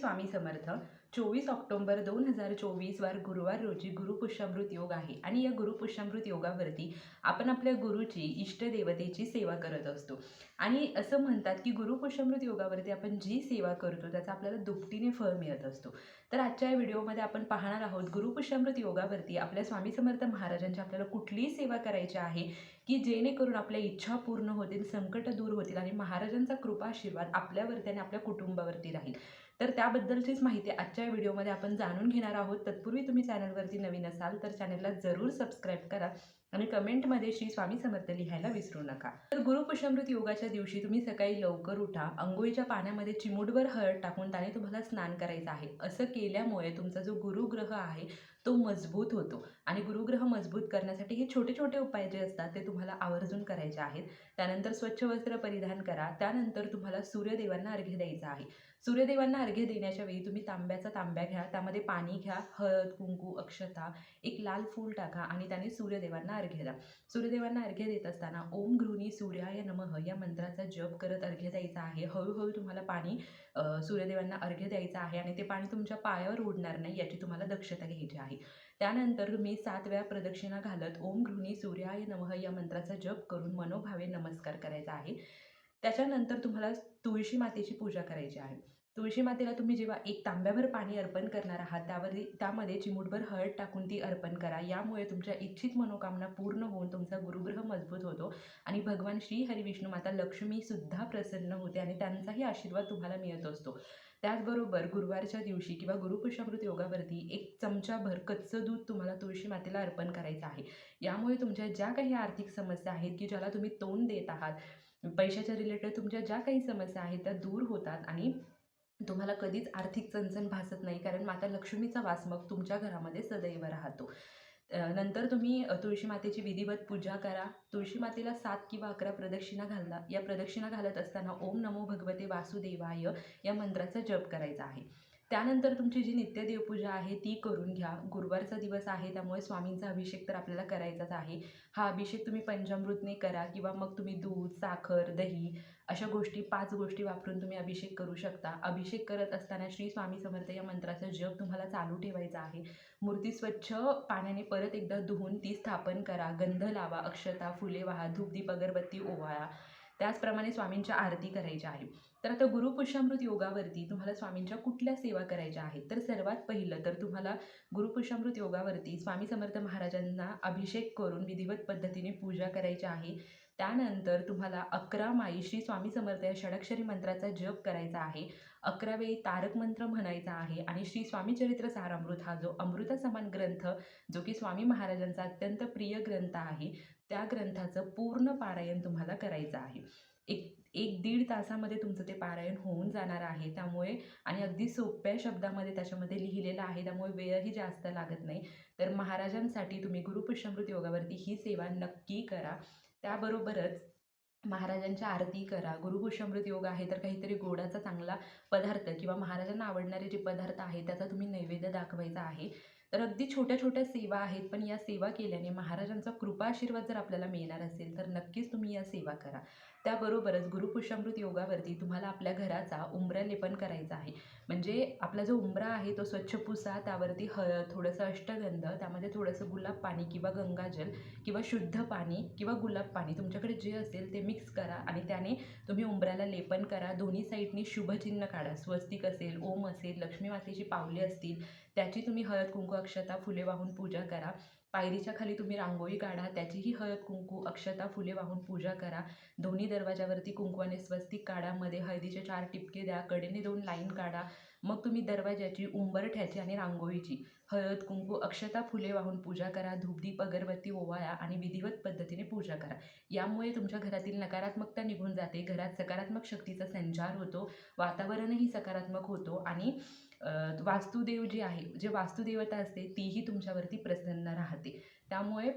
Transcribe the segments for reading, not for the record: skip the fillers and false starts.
Swami Samarth. 24 October 2024 वार गुरुवार रोजी गुरुपुष्यामृत योग आहे आणि या गुरुपुष्यामृत योगावरती आपण आपल्या गुरुची इष्टदेवतेची सेवा करत असतो. आणि असं म्हणतात की गुरुपुष्यामृत योगावरती आपण जी सेवा करतो त्याचा आपल्याला दुपटीने फळ मिळत असतो. तर आजच्या या व्हिडिओमध्ये आपण पाहणार आहोत गुरुपुष्यामृत योगावरती आपल्या स्वामी समर्थ महाराजांची आपल्याला कुठली सेवा करायची आहे की जेणेकरून आपल्या इच्छा पूर्ण होतील, संकट दूर होतील आणि महाराजांचा कृपा आशीर्वाद आपल्यावरती आणि आपल्या कुटुंबावरती राहील. तर त्याबद्दलचीच माहिती आजच्या व्हिडिओमध्ये आपण जाणून घेणार आहोत. तत्पूर्वी तुम्ही चॅनलवरती नवीन असाल तर चॅनलला जरूर सबस्क्राईब करा आणि कमेंटमध्ये श्री स्वामी समर्थ लिहायला विसरू नका. तर गुरुपुष्यामृत योगाच्या दिवशी तुम्ही सकाळी लवकर उठा, अंघोळीच्या पाण्यामध्ये चिमूटभर हळद टाकून त्याने तुम्हाला स्नान करायचं आहे. असं केल्यामुळे तुमचा जो गुरुग्रह आहे तो मजबूत होतो आणि गुरुग्रह मजबूत करण्यासाठी हे छोटे छोटे उपाय जे असतात ते तुम्हाला आवर्जून करायचे आहेत. त्यानंतर स्वच्छ वस्त्र परिधान करा. त्यानंतर तुम्हाला सूर्यदेवांना अर्घ्य द्यायचा आहे. सूर्यदेवांना अर्घ्य देण्याच्या वेळी तुम्ही तांब्या घ्या, त्यामध्ये पाणी घ्या, हळद, कुंकू, अक्षता, एक लाल फूल टाका आणि त्याने सूर्यदेवांना अर्घ्य द्या. सूर्यदेवांना अर्घ्य देत असताना ओम गृहिणी सूर्याय नमः या मंत्राचा जप करत अर्घ्य द्यायचा आहे. हळूहळू तुम्हाला पाणी सूर्यदेवांना अर्घ्य द्यायचं आहे आणि ते पाणी तुमच्या पायावर उडणार नाही याची तुम्हाला दक्षता घ्यायची आहे. त्यानंतर तुम्ही 7 वेळा प्रदक्षिणा घालत ओम गृहिणी सूर्याय नमः या मंत्राचा जप करून मनोभावे नमस्कार करायचा आहे. त्याच्यानंतर तुम्हाला तुळशी मातेची पूजा करायची आहे. तुळशी मातेला तुम्ही जेव्हा एक तांब्याभर पाणी अर्पण करणार आहात त्यामध्ये चिमूटभर हळद टाकून ती अर्पण करा. यामुळे तुमच्या इच्छित मनोकामना पूर्ण होऊन तुमचा गुरुग्रह मजबूत होतो आणि भगवान श्री हरी विष्णू माता लक्ष्मी सुद्धा प्रसन्न होते आणि त्यांचाही आशीर्वाद तुम्हाला मिळत असतो. त्याचबरोबर गुरुवारच्या दिवशी किंवा गुरुपुष्यामृत योगावरती 1 चमचाभर कच्चं दूध तुम्हाला तुळशी मातेला अर्पण करायचं आहे. यामुळे तुमच्या ज्या काही आर्थिक समस्या आहेत की ज्याला तुम्ही तोंड देत आहात, पैशाच्या रिलेटेड तुमच्या ज्या काही समस्या आहेत त्या दूर होतात आणि तुम्हाला कधीच आर्थिक चणचण भासत नाही, कारण माता लक्ष्मीचा वास मग तुमच्या घरामध्ये सदैव राहतो. नंतर तुम्ही तुळशी मातेची विधिवत पूजा करा. तुळशी मातेला 7 किंवा 11 प्रदक्षिणा घाला. या प्रदक्षिणा घालत असताना ओम नमो भगवते वासुदेवाय या मंत्राचा जप करायचा आहे. त्यानंतर तुमची जी नित्य देवपूजा आहे ती करून घ्या. गुरुवारचा दिवस आहे त्यामुळे स्वामींचा अभिषेक तर आपल्याला करायचाच आहे. हा अभिषेक तुम्ही पंचामृतने करा किंवा मग तुम्ही दूध, साखर, दही अशा गोष्टी 5 गोष्टी वापरून तुम्ही अभिषेक करू शकता. अभिषेक करत असताना श्री स्वामी समर्थ या मंत्राचा जप तुम्हाला चालू ठेवायचा आहे. मूर्ती स्वच्छ पाण्याने परत एकदा धुवून ती स्थापन करा. गंध लावा, अक्षता, फुले वाहा, धूप, दीप, अगरबत्ती ओवाळा. त्याचप्रमाणे स्वामींच्या आरती करायच्या आहे. तर आता गुरुपुष्यामृत योगावरती तुम्हाला स्वामींच्या कुठल्या सेवा करायच्या आहेत, तर सर्वात पहिलं तर तुम्हाला गुरुपुष्यामृत योगावरती स्वामी समर्थ महाराजांना अभिषेक करून विधिवत पद्धतीने पूजा करायची आहे. त्यानंतर तुम्हाला 11 माळी श्री स्वामी समर्थ या षडाक्षरी मंत्राचा जप करायचा आहे. 11 वेळी तारक मंत्र म्हणायचा आहे आणि श्री स्वामी चरित्र सारामृत हा जो अमृतासमान ग्रंथ, जो की स्वामी महाराजांचा अत्यंत प्रिय ग्रंथ आहे, त्या ग्रंथाचं पूर्ण पारायण तुम्हाला करायचं आहे. एक दीड तासामध्ये तुमचं ते पारायण होऊन जाणार आहे. त्यामुळे आणि अगदी सोप्या शब्दामध्ये त्याच्यामध्ये लिहिलेलं आहे, त्यामुळे वेळही जास्त लागत नाही. तर महाराजांसाठी तुम्ही गुरुपुष्यामृत योगावरती ही सेवा नक्की करा. त्याबरोबरच महाराजांच्या आरती करा. गुरुपुष्यामृत योग आहे तर काहीतरी गोडाचा चांगला पदार्थ किंवा महाराजांना आवडणारे जे पदार्थ आहेत त्याचा तुम्ही नैवेद्य दाखवायचा आहे. तर अगदी छोट्या छोट्या सेवा आहेत, पण या सेवा केल्याने महाराजांचा कृपा आशीर्वाद जर आपल्याला मिळणार असेल तर नक्कीच तुम्ही या सेवा करा. त्याबरोबरच गुरुपुष्यामृत योगावरती तुम्हाला आपल्या घराचा उंबरा लेपन करायचा आहे. म्हणजे आपला जो उंबरा आहे तो स्वच्छ पुसा, त्यावरती हळद, थोडंसं अष्टगंध, त्यामध्ये थोडंसं गुलाब पाणी किंवा गंगाजल किंवा शुद्ध पाणी किंवा गुलाब पाणी तुमच्याकडे जे असेल ते मिक्स करा आणि त्याने तुम्ही उंबऱ्याला लेपन करा. दोन्ही साईडनी शुभचिन्ह काढा. स्वस्तिक असेल, ओम असेल, लक्ष्मी मातेची पावले असतील त्याची तुम्ही हळद, कुंकू, अक्षता, फुले वाहून पूजा करा. पायरीच्या खाली तुम्ही रांगोळी काढा, त्याचीही हळद, कुंकू, अक्षता, फुले वाहून पूजा करा. दोन्ही दरवाजावरती कुंकवाने स्वस्तिक काढा. मध्ये हळदीचे 4 टिपके द्या. कडेने 2 लाईन काढा. मग तुम्ही दरवाजाची, उंबरठ्याची आणि रांगोळीची हळद, कुंकू, अक्षता, फुले वाहून पूजा करा. धूपदीप, अगरबत्ती ओवाळा आणि विधिवत पद्धतीने पूजा करा. यामुळे तुमच्या घरातील नकारात्मकता निघून जाते. घरात सकारात्मक शक्तीचा संचार होतो. वातावरणही सकारात्मक होतो आणि वास्तुदेव जे आहे, जे वास्तुदेवता असते तीही तुमच्यावरती प्रसन्न राहते. त्यामुळे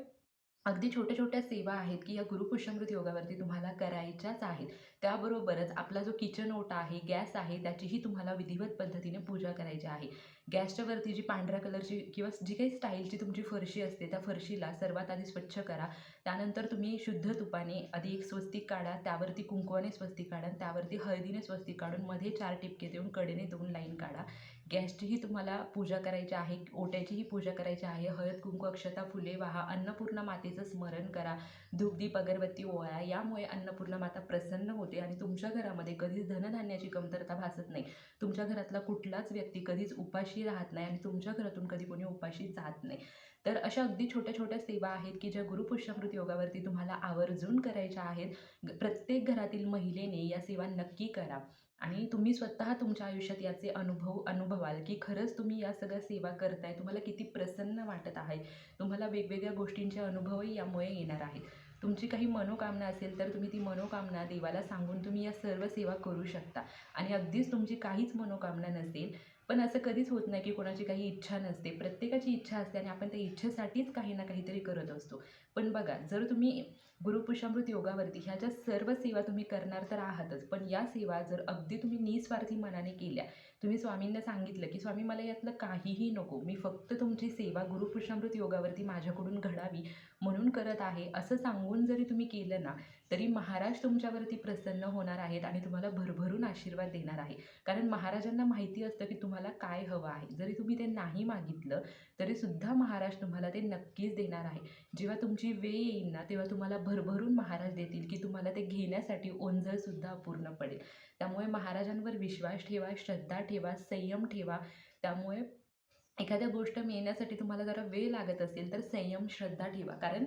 अगदी छोट्या छोट्या सेवा आहेत की या गुरुपुष्यामृत योगावरती तुम्हाला करायच्याच आहेत. त्याबरोबरच आपला जो किचन ओटा आहे, गॅस आहे, त्याचीही तुम्हाला विधिवत पद्धतीने पूजा करायची आहे. गॅसच्या वरती जी पांढऱ्या कलरची किंवा जी काही स्टाईलची तुमची फरशी असते त्या फरशीला सर्वात आधी स्वच्छ करा. त्यानंतर तुम्ही शुद्ध तुपाने आधी एक स्वस्तिक काढा, त्यावरती कुंकवाने स्वस्तिक काढा, त्यावरती हळदीने स्वस्तिक काढून मध्ये 4 टिपके देऊन कडेने 2 लाईन काढा. गॅसचीही तुम्हाला पूजा करायची आहे, ओट्याचीही पूजा करायची आहे. हळद, कुंकू, अक्षता, फुले वाहा, अन्नपूर्णा मातेचं स्मरण करा, धूपदीप अगरबत्ती ओवाळा. यामुळे अन्नपूर्णा माता प्रसन्न होते आणि तुमच्या घरामध्ये कधीच धनधान्याची कमतरता भासत नाही. तुमच्या घरातला कुठलाच व्यक्ती कधीच उपाशी राहत नाही आणि तुमच्या घरातून कधी कोणी उपाशी जात नाही. तर अशा अगदी छोट्या छोट्या सेवा आहेत की ज्या गुरुपुष्यामृत योगावरती तुम्हाला आवर्जून करायच्या आहेत. प्रत्येक घरातील महिलेने या सेवा नक्की करा आणि तुम्ही स्वतः तुमच्या आयुष्यात याचे अनुभवाल की खरंच तुम्ही या सगळ्या सेवा करताय, तुम्हाला किती प्रसन्न वाटत आहे. तुम्हाला वेगवेगळ्या गोष्टींचे अनुभवही यामुळे येणार आहेत. तुमची काही मनोकामना असेल तर तुम्ही ती मनोकामना देवाला सांगून तुम्ही या सर्व सेवा करू शकता. आणि अगदीच तुमची काहीच मनोकामना नसेल, पण असं कधीच होत नाही की कोणाची काही इच्छा नसते. प्रत्येकाची इच्छा असते आणि आपण त्या इच्छेसाठीच काही ना काहीतरी करत असतो. पण बघा, जर तुम्ही गुरुपुष्यामृत योगावरती ह्या ज्या सर्व सेवा तुम्ही करणार तर आहातच, पण या सेवा जर अगदी तुम्ही निस्वार्थी मनाने केल्या, तुम्ही स्वामींना सांगितलं की स्वामी मला यातलं काहीही नको, मी फक्त तुमची सेवा गुरुपुष्यामृत योगावरती माझ्याकडून घडावी म्हणून करत आहे, असं सांगून जरी तुम्ही केलं ना, तरी महाराज तुमच्यावरती प्रसन्न होणार आहेत आणि तुम्हाला भरभरून आशीर्वाद देणार आहे. कारण महाराजांना माहिती असतं की तुम्हाला काय हवं आहे. जरी तुम्ही ते नाही मागितलं तरीसुद्धा महाराज तुम्हाला ते नक्कीच देणार आहे. जेव्हा तुमची वेळ येईल ना, तेव्हा तुम्हाला भरभरून महाराज देतील की तुम्हाला ते घेण्यासाठी ओंजळसुद्धा अपूर्ण पडेल. त्यामुळे महाराजांवर विश्वास ठेवा, श्रद्धा ठेवा, संयम ठेवा. त्यामुळे एखाद्या गोष्ट मिळण्यासाठी तुम्हाला जरा वेळ लागत असेल तर संयम, श्रद्धा ठेवा. कारण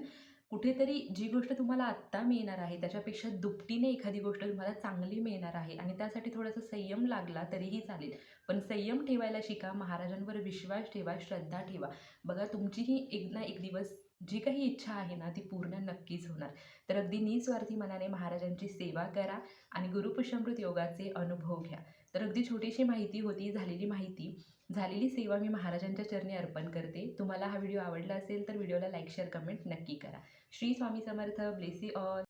कुठेतरी जी गोष्ट तुम्हाला आत्ता मिळणार आहे त्याच्यापेक्षा दुपटीने एखादी गोष्ट तुम्हाला चांगली मिळणार आहे आणि त्यासाठी थोडासा संयम लागला तरीही चालेल. पण संयम ठेवायला शिका, महाराजांवर विश्वास ठेवा, श्रद्धा ठेवा. बघा, तुमचीही एक ना एक दिवस जी काही इच्छा आहे ना ती पूर्ण नक्कीच होणार. तर अगदी निस्वार्थी मनाने महाराजांची सेवा करा आणि गुरुपुष्यामृत योगाचे अनुभव घ्या. तर अगदी छोटीशी माहिती होती, झालेली माहिती. झालेली सेवा मी महाराजांच्या चरणी अर्पण करते. तुम्हाला हा व्हिडिओ आवडला असेल तर व्हिडिओला लाईक, शेअर, कमेंट नक्की करा. Shri Swami Samarth. Bless you all.